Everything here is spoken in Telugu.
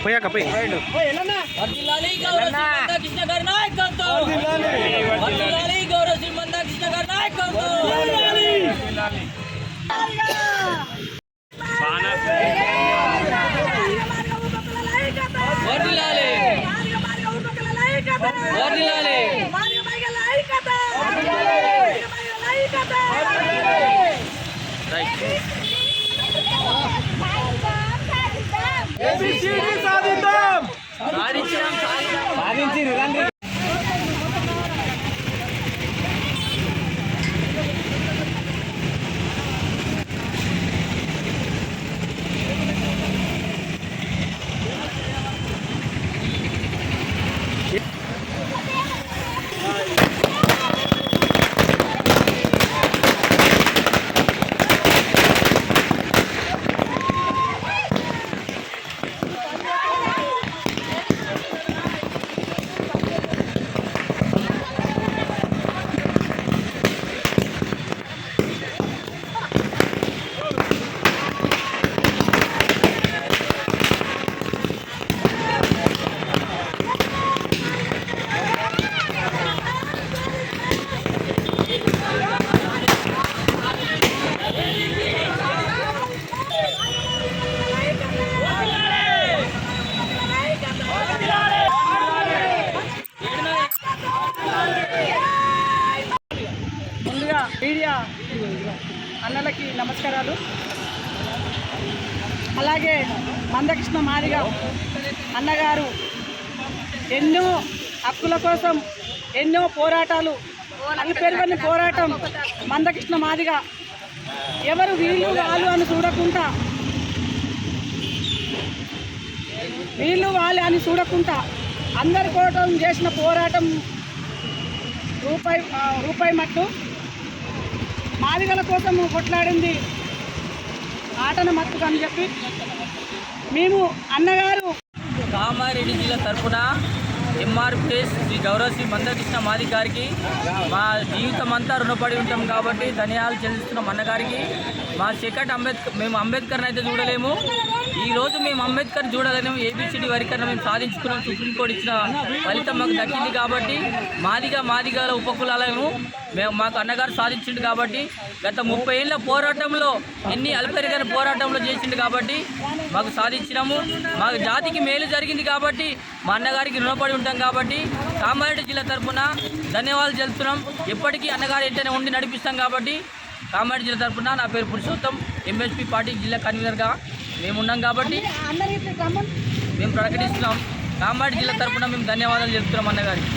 పోయాక పోయి గౌరవ శ్రీమంత కృష్ణ గారి నాయకత్వం మీడియా అన్నలకి నమస్కారాలు. అలాగే మందకృష్ణ మాదిగ అన్నగారు ఎన్నో హక్కుల కోసం ఎన్నో పోరాటాలు, అల్పెరుగని పోరాటం. మందకృష్ణ మాదిగ ఎవరు వీళ్ళు వాళ్ళు అని చూడకుండా, వీళ్ళు వాళ్ళు అని చూడకుండా అందరి కోసం చేసిన పోరాటం రూపాయి మట్టు. మాదిగల కోసం కొట్లాడింది ఆటన మట్టుకు అని చెప్పి మేము అన్నగారు కామారెడ్డి జిల్లా తరఫున ఎంఆర్పిఎస్ శ్రీ గౌరవ శ్రీ మందకృష్ణ మాదిగ గారికి మా జీవితం అంతా రుణపడి ఉంటాం కాబట్టి ధన్యవాదాలు చెల్లిస్తున్నాం అన్నగారికి. మా సెకండ్ మేము అంబేద్కర్ని అయితే చూడలేము, ఈరోజు మేము అంబేద్కర్ చూడలేము. ఏబిసిడి వరకన్నా మేము సాధించుకున్నాం, సుప్రీంకోర్టు ఇచ్చిన ఫలితం మాకు దక్కింది కాబట్టి మాదిగల ఉపకులాలను మాకు అన్నగారు సాధించిండు కాబట్టి, గత 30 ఏళ్ళ పోరాటంలో ఎన్ని అల్పెరుగని పోరాటంలో చేసిండు కాబట్టి మాకు సాధించినాము. మా జాతికి మేలు జరిగింది కాబట్టి మా అన్నగారికి రుణపడి ఉంటాం కాబట్టి కామారెడ్డి జిల్లా తరఫున ధన్యవాదాలు చెల్లుతున్నాం. ఎప్పటికీ అన్నగారు ఏంటనే ఉండి నడిపిస్తాం కాబట్టి కామారెడ్డి జిల్లా తరఫున నా పేరు పురుషోత్తం, ఎంఎస్పీ పార్టీ జిల్లా కన్వీనర్గా మేమున్నాం కాబట్టి మేము ప్రకటిస్తున్నాం. కామారెడ్డి జిల్లా తరఫున మేము ధన్యవాదాలు చెప్తున్నాం అన్నగారికి.